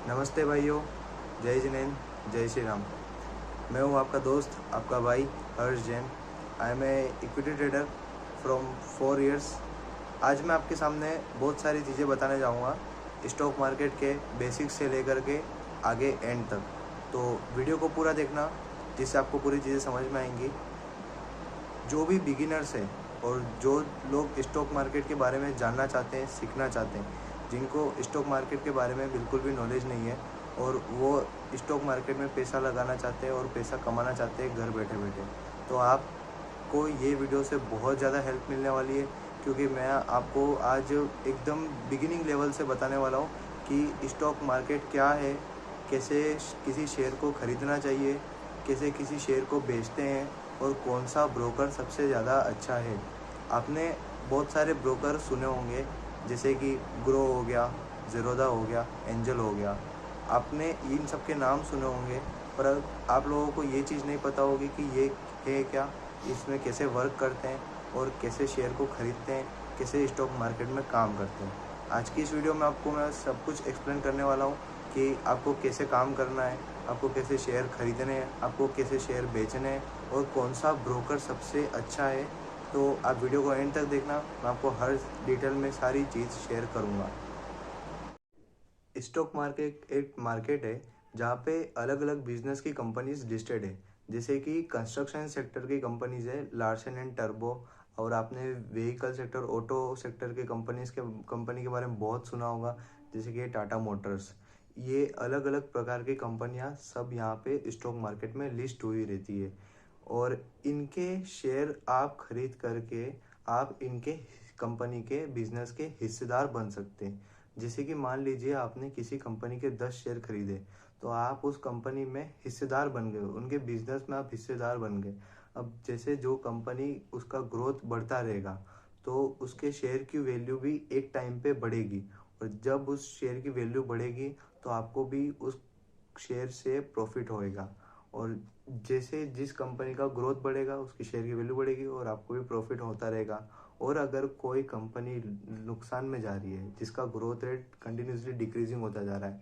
नमस्ते भाइयों, जय जिनेंद्र, जय श्री राम। मैं हूं आपका दोस्त, आपका भाई Harsh Jain. I am a equity trader from 4 years. आज मैं आपके सामने बहुत सारी चीज़ें बताने जाऊंगा स्टॉक मार्केट के बेसिक्स से लेकर के आगे एंड तक। तो वीडियो को पूरा देखना, जिससे आपको पूरी चीज़ें समझ में आएंगी। जो भी बिगिनर्स हैं और जो लोग स्टॉक मार्केट के बारे में जानना चाहते हैं, सीखना चाहते हैं, जिनको स्टॉक मार्केट के बारे में बिल्कुल भी नॉलेज नहीं है और वो स्टॉक मार्केट में पैसा लगाना चाहते हैं और पैसा कमाना चाहते हैं घर बैठे बैठे, तो आपको ये वीडियो से बहुत ज़्यादा हेल्प मिलने वाली है। क्योंकि मैं आपको आज एकदम बिगिनिंग लेवल से बताने वाला हूँ कि स्टॉक मार्केट क्या है, कैसे किसी शेयर को ख़रीदना चाहिए, कैसे किसी शेयर को बेचते हैं और कौन सा ब्रोकर सबसे ज़्यादा अच्छा है। आपने बहुत सारे ब्रोकर सुने होंगे, जैसे कि ग्रो हो गया, ज़ीरोधा हो गया, एंजल हो गया। आपने इन सब के नाम सुने होंगे, पर आप लोगों को ये चीज़ नहीं पता होगी कि ये है क्या, इसमें कैसे वर्क करते हैं और कैसे शेयर को ख़रीदते हैं, कैसे स्टॉक मार्केट में काम करते हैं। आज की इस वीडियो में मैं सब कुछ एक्सप्लेन करने वाला हूँ कि आपको कैसे काम करना है, आपको कैसे शेयर खरीदने हैं, आपको कैसे शेयर बेचने हैं और कौन सा ब्रोकर सबसे अच्छा है। तो आप वीडियो को एंड तक देखना, मैं आपको हर डिटेल में सारी चीज़ शेयर करूँगा। स्टॉक मार्केट एक मार्केट है जहाँ पे अलग अलग बिजनेस की कंपनीज लिस्टेड है। जैसे कि कंस्ट्रक्शन सेक्टर की कंपनीज है लार्सन एंड टर्बो, और आपने व्हीकल सेक्टर, ऑटो सेक्टर के कंपनी के बारे में बहुत सुना होगा, जैसे कि टाटा मोटर्स। ये अलग अलग प्रकार की कंपनियां सब यहाँ पे स्टॉक मार्केट में लिस्ट हुई रहती है, और इनके शेयर आप खरीद करके आप इनके कंपनी के बिजनेस के हिस्सेदार बन सकते हैं। जैसे कि मान लीजिए आपने किसी कंपनी के 10 शेयर खरीदे, तो आप उस कंपनी में हिस्सेदार बन गए, उनके बिजनेस में आप हिस्सेदार बन गए। अब जैसे जो कंपनी उसका ग्रोथ बढ़ता रहेगा, तो उसके शेयर की वैल्यू भी एक टाइम पे बढ़ेगी, और जब उस शेयर की वैल्यू बढ़ेगी तो आपको भी उस शेयर से प्रॉफिट होएगा। और जैसे जिस कंपनी का ग्रोथ बढ़ेगा उसकी शेयर की वैल्यू बढ़ेगी और आपको भी प्रॉफिट होता रहेगा। और अगर कोई कंपनी नुकसान में जा रही है, जिसका ग्रोथ रेट कंटिन्यूसली डिक्रीजिंग होता जा रहा है,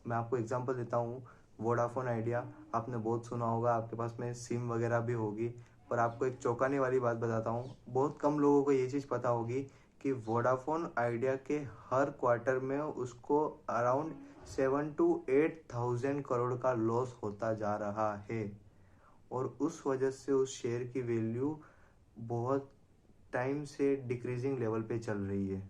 मैं आपको एग्जांपल देता हूँ। वोडाफोन आइडिया आपने बहुत सुना होगा, आपके पास में सिम वगैरह भी होगी। पर आपको एक चौंकाने वाली बात बताता हूँ, बहुत कम लोगों को ये चीज़ पता होगी कि वोडाफोन आइडिया के हर क्वार्टर में उसको अराउंड 7 to 8 thousand करोड़ का लॉस होता जा रहा है। और उस वजह से उस शेयर की वैल्यू बहुत टाइम से डिक्रीजिंग लेवल पे चल रही है।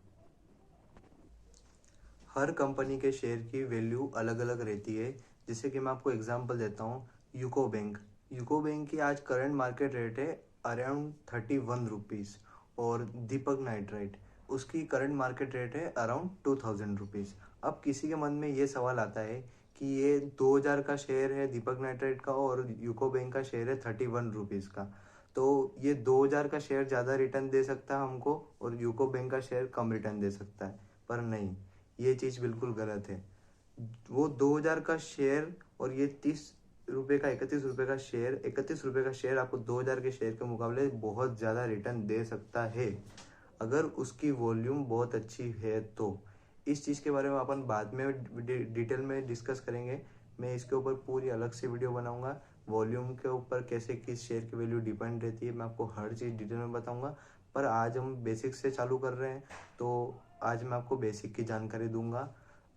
हर कंपनी के शेयर की वैल्यू अलग अलग रहती है। जैसे कि मैं आपको एग्जांपल देता हूँ, यूको बैंक की आज करंट मार्केट रेट है अराउंड 31 रुपीज़। और दीपक नाइट्राइट, उसकी करंट मार्केट रेट है अराउंड 2000 रुपीज़। अब किसी के मन में ये सवाल आता है कि ये 2000 का शेयर है दीपक नाइट्राइट का और यूको बैंक का शेयर है 31 रुपीज़ का, तो ये 2000 का शेयर ज़्यादा रिटर्न दे सकता है हमको और यूको बैंक का शेयर कम रिटर्न दे सकता है। पर नहीं, ये चीज़ बिल्कुल गलत है। वो 2000 का शेयर और ये 30 रुपये का, 31 रुपये का शेयर, 31 रुपये का शेयर आपको 2000 के शेयर के मुकाबले बहुत ज़्यादा रिटर्न दे सकता है, अगर उसकी वॉल्यूम बहुत अच्छी है तो। इस चीज़ के बारे में अपन बाद में डिटेल में डिस्कस करेंगे। मैं इसके ऊपर पूरी अलग से वीडियो बनाऊंगा। वॉल्यूम के ऊपर कैसे किस शेयर की वैल्यू डिपेंड रहती है, मैं आपको हर चीज़ डिटेल में बताऊंगा। पर आज हम बेसिक से चालू कर रहे हैं, तो आज मैं आपको बेसिक की जानकारी दूंगा।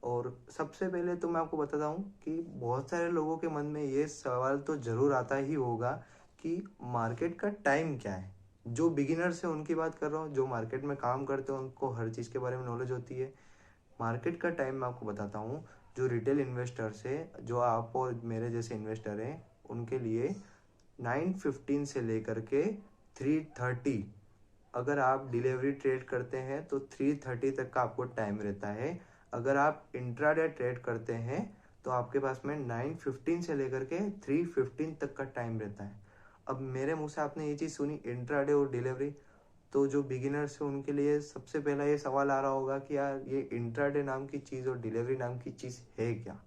और सबसे पहले तो मैं आपको बताता हूँ कि बहुत सारे लोगों के मन में ये सवाल तो ज़रूर आता ही होगा कि मार्केट का टाइम क्या है। जो बिगिनर्स हैं उनकी बात कर रहा हूँ, जो मार्केट में काम करते हैं उनको हर चीज़ के बारे में नॉलेज होती है। मार्केट का टाइम मैं आपको बताता हूँ। जो रिटेल इन्वेस्टर्स है, जो आप और मेरे जैसे इन्वेस्टर हैं, उनके लिए 9:15 से लेकर के 3:30, अगर आप डिलीवरी ट्रेड करते हैं तो 3:30 तक का आपको टाइम रहता है। अगर आप इंट्राडे ट्रेड करते हैं तो आपके पास में 9:15 से लेकर के 3:15 तक का टाइम रहता है। अब मेरे मुंह से आपने ये चीज़ सुनी, इंट्राडे और डिलीवरी, तो जो बिगिनर्स हैं उनके लिए सबसे पहला ये सवाल आ रहा होगा कि यार ये इंट्राडे नाम की चीज़ और डिलीवरी नाम की चीज़ है क्या।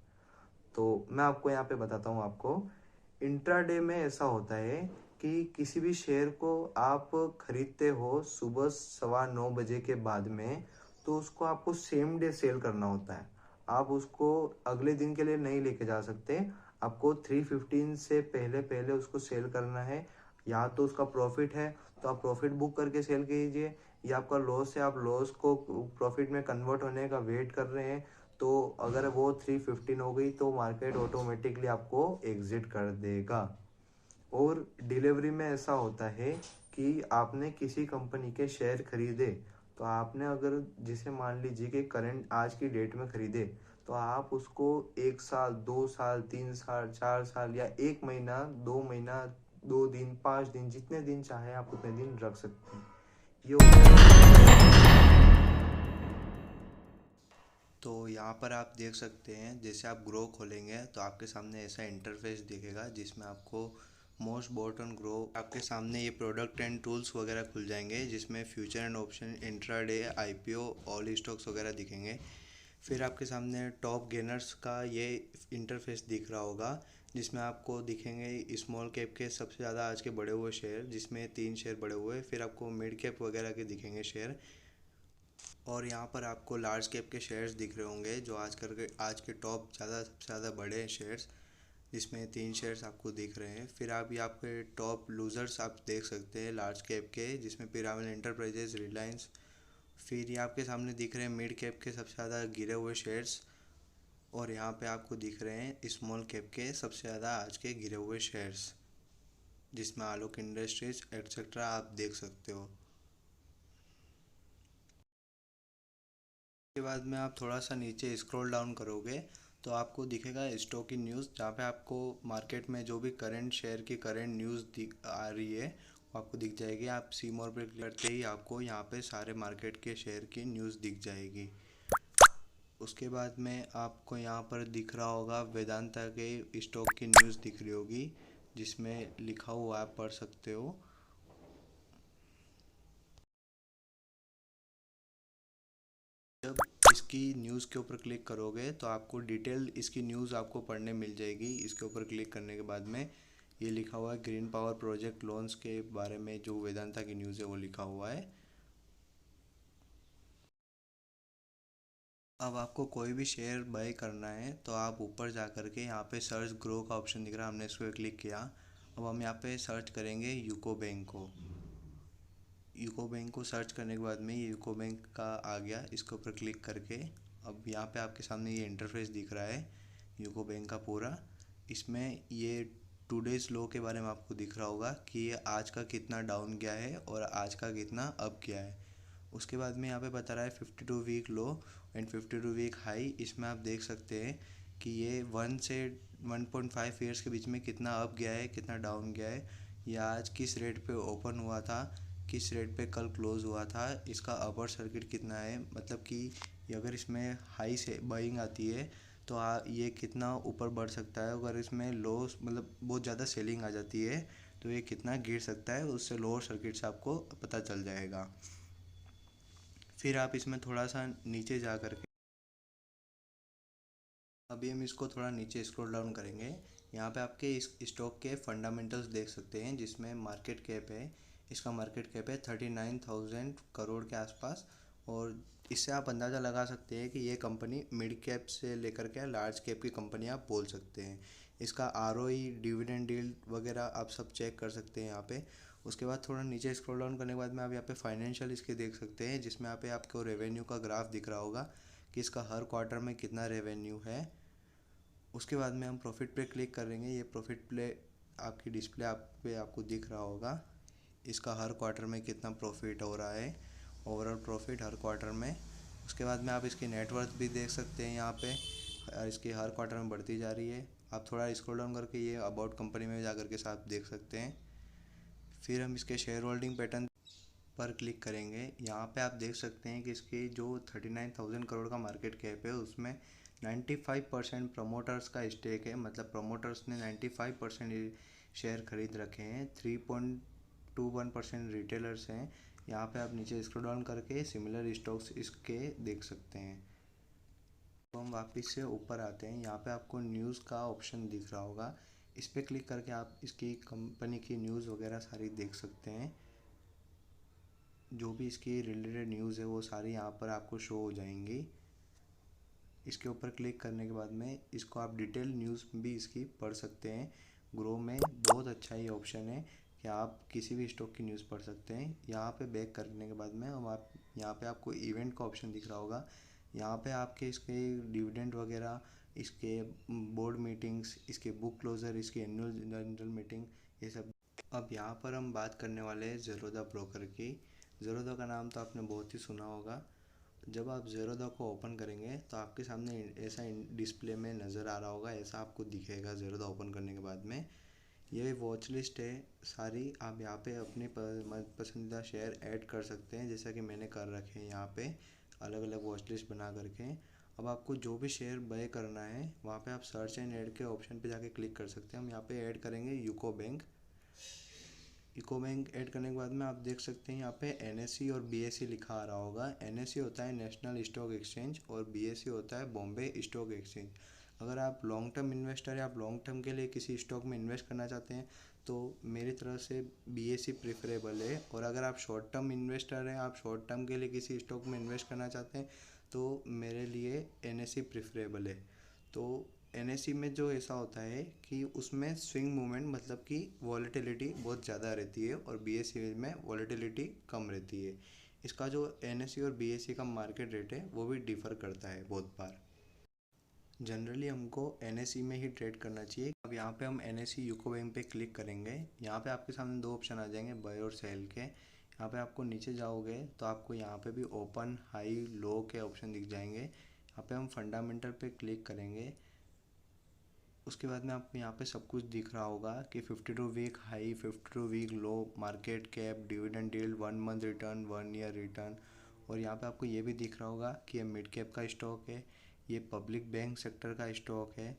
तो मैं आपको यहाँ पे बताता हूँ। आपको इंट्राडे में ऐसा होता है कि किसी भी शेयर को आप खरीदते हो सुबह 9:15 बजे के बाद में, तो उसको आपको सेम डे सेल करना होता है। आप उसको अगले दिन के लिए नहीं लेके जा सकते। आपको 3:15 से पहले पहले उसको सेल करना है। या तो उसका प्रॉफिट है तो आप प्रॉफिट बुक करके सेल कीजिए, या आपका लॉस है, आप लॉस को प्रॉफिट में कन्वर्ट होने का वेट कर रहे हैं, तो अगर वो 3:15 हो गई तो मार्केट ऑटोमेटिकली आपको एग्जिट कर देगा। और डिलीवरी में ऐसा होता है कि आपने किसी कंपनी के शेयर खरीदे, तो आपने अगर जिसे मान लीजिए कि करंट आज की डेट में खरीदे, तो आप उसको 1 साल, 2 साल, 3 साल, 4 साल या 1 महीना, 2 महीना, 2 दिन, 5 दिन, जितने दिन चाहे आप उतने दिन रख सकते हैं। ये तो यहाँ पर आप देख सकते हैं, जैसे आप ग्रो खोलेंगे तो आपके सामने ऐसा इंटरफेस दिखेगा जिसमें आपको मोस्ट बॉट ऑन ग्रो, आपके सामने ये प्रोडक्ट एंड टूल्स वगैरह खुल जाएंगे, जिसमें future and option, intraday, IPO, all stocks वगैरह दिखेंगे। फिर आपके सामने टॉप गेनर्स का ये इंटरफेस दिख रहा होगा, जिसमें आपको दिखेंगे स्मॉल कैप के सबसे ज़्यादा आज के बढ़े हुए शेयर, जिसमें 3 शेयर बढ़े हुए। फिर आपको मिड कैप वगैरह के दिखेंगे शेयर, और यहाँ पर आपको लार्ज कैप के शेयर्स दिख रहे होंगे, जो आज के टॉप सबसे ज़्यादा बड़े शेयर्स, जिसमें 3 शेयर्स आपको दिख रहे हैं। फिर आप ये आपके टॉप लूज़र्स आप देख सकते हैं लार्ज कैप के, जिसमें पिरामिड एंटरप्राइजेज, रिलायंस। फिर ये आपके सामने दिख रहे हैं मिड कैप के सबसे ज़्यादा गिरे हुए शेयर्स, और यहाँ पे आपको दिख रहे हैं स्मॉल कैप के सबसे ज़्यादा आज के गिरे हुए शेयर्स, जिसमें आलोक इंडस्ट्रीज एक्सेट्रा आप देख सकते हो। के बाद में आप थोड़ा सा नीचे स्क्रॉल डाउन करोगे तो आपको दिखेगा स्टॉक की न्यूज़, जहाँ पे आपको मार्केट में जो भी करंट शेयर की करंट न्यूज़ दिख आ रही है वो आपको दिख जाएगी। आप सी मोर पर क्लिक करते ही आपको यहाँ पे सारे मार्केट के शेयर की न्यूज़ दिख जाएगी। उसके बाद में आपको यहाँ पर दिख रहा होगा वेदांता के स्टॉक की न्यूज़ दिख रही होगी, जिसमें लिखा हुआ आप पढ़ सकते हो। जब इसकी न्यूज़ के ऊपर क्लिक करोगे तो आपको डिटेल इसकी न्यूज़ आपको पढ़ने मिल जाएगी। इसके ऊपर क्लिक करने के बाद में ये लिखा हुआ है ग्रीन पावर प्रोजेक्ट लोन्स के बारे में, जो वेदांता की न्यूज़ है वो लिखा हुआ है। अब आपको कोई भी शेयर बाय करना है तो आप ऊपर जा कर के यहाँ पे सर्च ग्रो का ऑप्शन दिख रहा है, हमने इस पर क्लिक किया। अब हम यहाँ पे सर्च करेंगे यूको बैंक को। यूको बैंक को सर्च करने के बाद में ये यूको बैंक का आ गया, इसके ऊपर क्लिक करके अब यहाँ पे आपके सामने ये इंटरफेस दिख रहा है यूको बैंक का पूरा। इसमें ये टुडेज लो के बारे में आपको दिख रहा होगा कि ये आज का कितना डाउन गया है और आज का कितना अप गया है। उसके बाद में यहाँ पे बता रहा है 52 week low and 52 week high. इसमें आप देख सकते हैं कि ये 1 से 1.5 ईयर्स के बीच में कितना अप गया है, कितना डाउन गया है, या आज किस रेट पे ओपन हुआ था, किस रेट पे कल क्लोज हुआ था, इसका अपर सर्किट कितना है, मतलब कि अगर इसमें हाई से बाइंग आती है तो ये कितना ऊपर बढ़ सकता है, अगर इसमें लो मतलब बहुत ज़्यादा सेलिंग आ जाती है तो ये कितना गिर सकता है, उससे लोअर सर्किट से आपको पता चल जाएगा। फिर आप इसमें थोड़ा सा नीचे जा करके अभी हम इसको थोड़ा नीचे स्क्रॉल डाउन करेंगे। यहाँ पे आपके इस स्टॉक के फंडामेंटल्स देख सकते हैं, जिसमें मार्केट कैप है, इसका मार्केट कैप है 39,000 करोड़ के आसपास। और इससे आप अंदाज़ा लगा सकते हैं कि ये कंपनी मिड कैप से लेकर के लार्ज कैप की कंपनी आप बोल सकते हैं। इसका आरओई, डिविडेंड यील्ड वगैरह आप सब चेक कर सकते हैं यहाँ पे। उसके बाद थोड़ा नीचे स्क्रॉल डाउन करने के बाद में आप यहाँ पे फाइनेंशियल इसके देख सकते हैं, जिसमें यहाँ पे आपको रेवेन्यू का ग्राफ दिख रहा होगा कि इसका हर क्वार्टर में कितना रेवेन्यू है। उसके बाद में हम प्रॉफिट पे क्लिक करेंगे। ये प्रॉफिट प्ले आपकी डिस्प्ले पे आपको दिख रहा होगा, इसका हर क्वार्टर में कितना प्रॉफिट हो रहा है, ओवरऑल प्रॉफिट हर क्वार्टर में। उसके बाद में आप इसकी नेटवर्थ भी देख सकते हैं यहाँ पे, इसकी हर क्वार्टर में बढ़ती जा रही है। आप थोड़ा स्क्रॉल डाउन करके ये अबाउट कंपनी में जा कर के साथ देख सकते हैं। फिर हम इसके शेयर होल्डिंग पैटर्न पर क्लिक करेंगे। यहाँ पे आप देख सकते हैं कि इसकी जो 39,000 करोड़ का मार्केट कैप है उसमें 95% प्रमोटर्स का स्टेक है, मतलब प्रमोटर्स ने 95% शेयर खरीद रखे हैं। 3.21% रिटेलर्स हैं। यहाँ पे आप नीचे स्क्रॉल डाउन करके सिमिलर स्टॉक्स इसके देख सकते हैं। तो हम वापस से ऊपर आते हैं, यहाँ पे आपको न्यूज़ का ऑप्शन दिख रहा होगा, इस पर क्लिक करके आप इसकी कंपनी की न्यूज़ वगैरह सारी देख सकते हैं। जो भी इसकी रिलेटेड न्यूज़ है वो सारी यहाँ पर आपको शो हो जाएंगी। इसके ऊपर क्लिक करने के बाद में इसको आप डिटेल न्यूज़ भी इसकी पढ़ सकते हैं। ग्रो में बहुत अच्छा ये ऑप्शन है कि आप किसी भी स्टॉक की न्यूज़ पढ़ सकते हैं। यहाँ पे बैक करने के बाद में हम आप यहाँ पे आपको इवेंट का ऑप्शन दिख रहा होगा। यहाँ पे आपके इसके डिविडेंड वगैरह, इसके बोर्ड मीटिंग्स, इसके बुक क्लोजर, इसकी एनुअल जनरल मीटिंग, ये सब। अब यहाँ पर हम बात करने वाले हैं ज़ेरोधा ब्रोकर की। ज़ेरोधा का नाम तो आपने बहुत ही सुना होगा। जब आप ज़ेरोधा को ओपन करेंगे तो आपके सामने ऐसा डिस्प्ले में नज़र आ रहा होगा, ऐसा आपको दिखेगा ज़ेरोधा ओपन करने के बाद में। ये वॉच लिस्ट है सारी। आप यहाँ पे अपने पसंदीदा शेयर ऐड कर सकते हैं, जैसा कि मैंने कर रखे हैं यहाँ पे अलग अलग वॉच लिस्ट बना करके। अब आपको जो भी शेयर बाय करना है वहाँ पे आप सर्च एंड ऐड के ऑप्शन पे जाके क्लिक कर सकते हैं। हम यहाँ पे ऐड करेंगे UCO bank. UCO bank add करने के बाद में आप देख सकते हैं यहाँ पे एनएसई और बीएसई लिखा आ रहा होगा। एनएसई होता है नेशनल स्टॉक एक्सचेंज और बीएसई होता है बॉम्बे स्टॉक एक्सचेंज। अगर आप लॉन्ग टर्म इन्वेस्टर या आप लॉन्ग टर्म के लिए किसी स्टॉक में इन्वेस्ट करना चाहते हैं तो मेरी तरफ से बीएसई प्रेफरेबल है। और अगर आप शॉर्ट टर्म इन्वेस्टर हैं, आप शॉर्ट टर्म के लिए किसी स्टॉक में इन्वेस्ट करना चाहते हैं तो मेरे लिए एनएसई प्रेफरेबल है। तो एनएसई में जो ऐसा होता है कि उसमें स्विंग मूवमेंट मतलब कि वॉलेटिलिटी बहुत ज़्यादा रहती है और बीएसई में वॉलेटिलिटी कम रहती है। इसका जो एनएसई और बीएसई का मार्केट रेट है वो भी डिफ़र करता है बहुत बार। जनरली हमको एनएसई में ही ट्रेड करना चाहिए। अब यहाँ पे हम एनएसई यूको बैंक पे क्लिक करेंगे। यहाँ पे आपके सामने दो ऑप्शन आ जाएंगे, बाय और सेल के। यहाँ पे आपको नीचे जाओगे तो आपको यहाँ पे भी ओपन, हाई, लो के ऑप्शन दिख जाएंगे। यहाँ पे हम फंडामेंटल पे क्लिक करेंगे। उसके बाद में आपको यहाँ पे सब कुछ दिख रहा होगा कि 52 week high, 52 week low, market cap, dividend yield, 1 month return, 1 year return. और यहाँ पे आपको ये भी दिख रहा होगा कि ये मिड कैप का स्टॉक है, ये पब्लिक बैंक सेक्टर का स्टॉक है।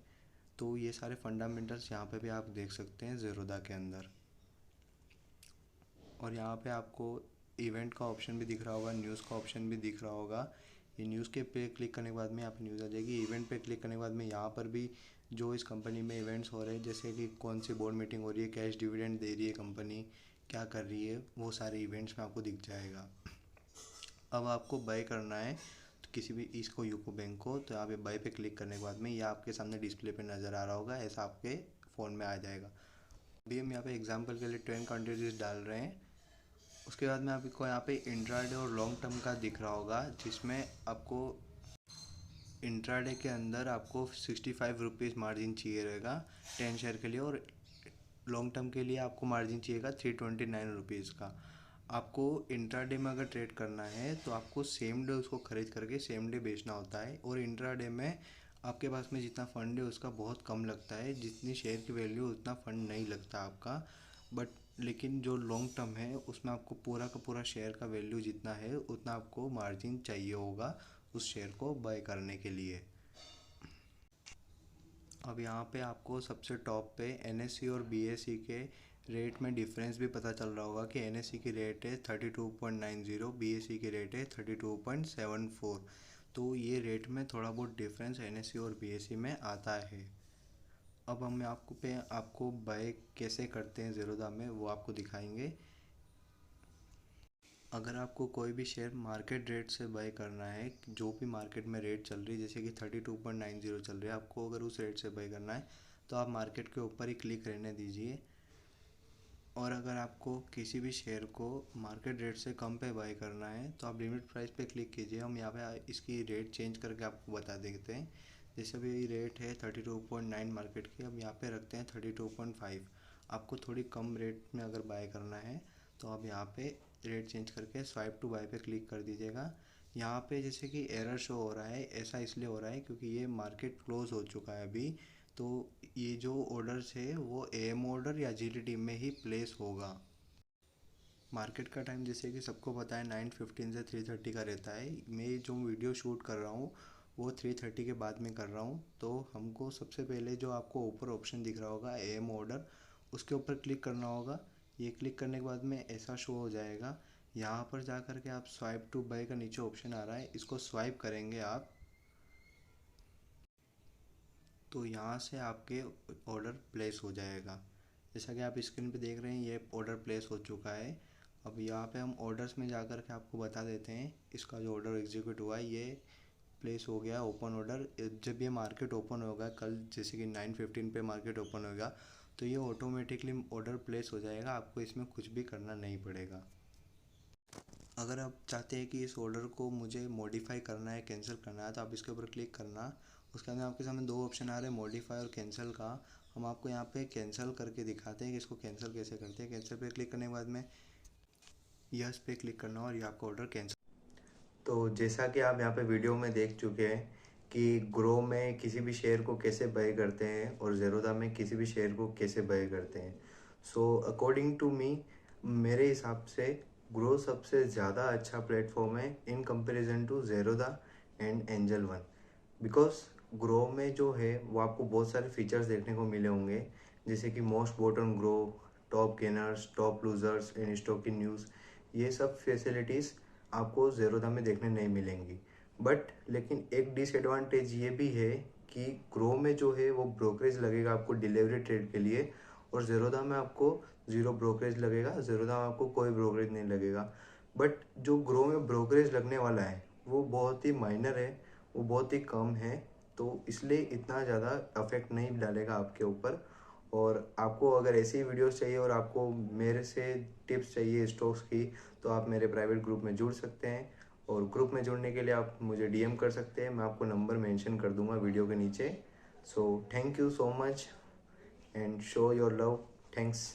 तो ये सारे फंडामेंटल्स यहाँ पे भी आप देख सकते हैं ज़ेरोधा के अंदर। और यहाँ पे आपको इवेंट का ऑप्शन भी दिख रहा होगा, न्यूज़ का ऑप्शन भी दिख रहा होगा। ये न्यूज़ के पे क्लिक करने के बाद में यहाँ पे न्यूज़ आ जाएगी। इवेंट पे क्लिक करने के बाद में यहाँ पर भी जो इस कंपनी में इवेंट्स हो रहे हैं, जैसे कि कौन सी बोर्ड मीटिंग हो रही है, कैश डिविडेंड दे रही है कंपनी, क्या कर रही है, वो सारे इवेंट्स में आपको दिख जाएगा। अब आपको बाय करना है तो किसी भी इसको यूको बैंक को, तो यहाँ पे बाय पे क्लिक करने के बाद में ये आपके सामने डिस्प्ले पे नज़र आ रहा होगा, ऐसा आपके फ़ोन में आ जाएगा। अभी हम यहाँ पे एग्जांपल के लिए 10 कंट्रीज डाल रहे हैं। उसके बाद में आपको यहाँ पे इंट्राडे और लॉन्ग टर्म का दिख रहा होगा, जिसमें आपको इंट्राडे के अंदर आपको 65 रुपीज़ मार्जिन चाहिए रहेगा 10 शेयर के लिए, और लॉन्ग टर्म के लिए आपको मार्जिन चाहिएगा 329 रुपीज़ का। आपको इंट्राडे में अगर ट्रेड करना है तो आपको सेम डे उसको ख़रीद करके सेम डे बेचना होता है। और इंट्राडे में आपके पास में जितना फ़ंड है उसका बहुत कम लगता है, जितनी शेयर की वैल्यू उतना फ़ंड नहीं लगता आपका। बट लेकिन जो लॉन्ग टर्म है उसमें आपको पूरा का पूरा शेयर का वैल्यू जितना है उतना आपको मार्जिन चाहिए होगा उस शेयर को बाय करने के लिए। अब यहाँ पे आपको सबसे टॉप पे एनएसई और बीएसई के रेट में डिफरेंस भी पता चल रहा होगा कि एनएसई की रेट है 32.90, बीएसई की रेट है 32.74। तो ये रेट में थोड़ा बहुत डिफरेंस एनएसई और बीएसई में आता है। अब हम आपको बाय कैसे करते हैं ज़ेरोधा में वो आपको दिखाएंगे। अगर आपको कोई भी शेयर मार्केट रेट से बाय करना है, जो भी मार्केट में रेट चल रही है, जैसे कि 32.90 चल रही है, आपको अगर उस रेट से बाय करना है तो आप मार्केट के ऊपर ही क्लिक रहने दीजिए। और अगर आपको किसी भी शेयर को मार्केट रेट से कम पे बाय करना है तो आप लिमिट प्राइस पे क्लिक कीजिए। हम यहाँ पे इसकी रेट चेंज करके आपको बता देते हैं। जैसे अभी रेट है 32.9 मार्केट की, अब यहाँ पे रखते हैं 32.5। आपको थोड़ी कम रेट में अगर बाय करना है तो आप यहाँ पे रेट चेंज करके स्वाइप टू बाय पे क्लिक कर दीजिएगा। यहाँ पे जैसे कि एरर शो हो रहा है, ऐसा इसलिए हो रहा है क्योंकि ये मार्केट क्लोज हो चुका है अभी। तो ये जो ऑर्डर्स है वो एम ऑर्डर या जीटीटी में ही प्लेस होगा। मार्केट का टाइम जैसे कि सबको पता है 9:15 से 3:30 का रहता है। मैं जो वीडियो शूट कर रहा हूँ वो 3:30 के बाद में कर रहा हूँ। तो हमको सबसे पहले जो आपको ऊपर ऑप्शन दिख रहा होगा एम ऑर्डर, उसके ऊपर क्लिक करना होगा। ये क्लिक करने के बाद में ऐसा शो हो जाएगा। यहाँ पर जा कर के आप स्वाइप टू बाय का नीचे ऑप्शन आ रहा है, इसको स्वाइप करेंगे आप तो यहाँ से आपके ऑर्डर प्लेस हो जाएगा। जैसा कि आप स्क्रीन पे देख रहे हैं ये ऑर्डर प्लेस हो चुका है। अब यहाँ पे हम ऑर्डर्स में जा कर के आपको बता देते हैं इसका जो ऑर्डर एग्जीक्यूट हुआ है ये प्लेस हो गया ओपन ऑर्डर। जब ये मार्केट ओपन होगा कल, जैसे कि 9:15 पे मार्केट ओपन होगा, तो ये ऑटोमेटिकली ऑर्डर प्लेस हो जाएगा, आपको इसमें कुछ भी करना नहीं पड़ेगा। अगर आप चाहते हैं कि इस ऑर्डर को मुझे मॉडिफाई करना है, कैंसिल करना है, तो आप इसके ऊपर क्लिक करना। उसके अंदर आपके सामने दो ऑप्शन आ रहे हैं, मॉडिफाई और कैंसिल का। हम आपको यहाँ पे कैंसिल करके दिखाते हैं कि इसको कैंसिल कैसे करते हैं। कैंसिल पे क्लिक करने के बाद में यस पे क्लिक करना और ये आपका ऑर्डर कैंसिल। तो जैसा कि आप यहाँ पे वीडियो में देख चुके हैं कि ग्रो में किसी भी शेयर को कैसे बाय करते हैं और ज़ेरोधा में किसी भी शेयर को कैसे बाय करते हैं। सो अकॉर्डिंग टू मी, मेरे हिसाब से ग्रो सबसे ज़्यादा अच्छा प्लेटफॉर्म है in comparison to Zerodha and Angel One. Because Groww में जो है वो आपको बहुत सारे फीचर्स देखने को मिले होंगे, जैसे कि most vote on grow, top gainers, top losers in stock in news. ये सब फैसिलिटीज़ आपको ज़ेरोधा में देखने नहीं मिलेंगी। बट लेकिन एक डिसएडवांटेज ये भी है कि ग्रो में जो है वो ब्रोकरेज लगेगा आपको डिलीवरी ट्रेड के लिए, और ज़ेरोधा में आपको ज़ीरो ब्रोकरेज लगेगा। ज़ेरोधा में आपको कोई ब्रोकरेज नहीं लगेगा। बट जो ग्रो में ब्रोकरेज लगने वाला है वो बहुत ही माइनर है, वो बहुत ही कम है, तो इसलिए इतना ज़्यादा अफेक्ट नहीं डालेगा आपके ऊपर। और आपको अगर ऐसी वीडियोस चाहिए और आपको मेरे से टिप्स चाहिए स्टॉक्स की, तो आप मेरे प्राइवेट ग्रुप में जुड़ सकते हैं। और ग्रुप में जुड़ने के लिए आप मुझे डीएम कर सकते हैं, मैं आपको नंबर मेंशन कर दूंगा वीडियो के नीचे। So thank you so much and show your love. Thanks.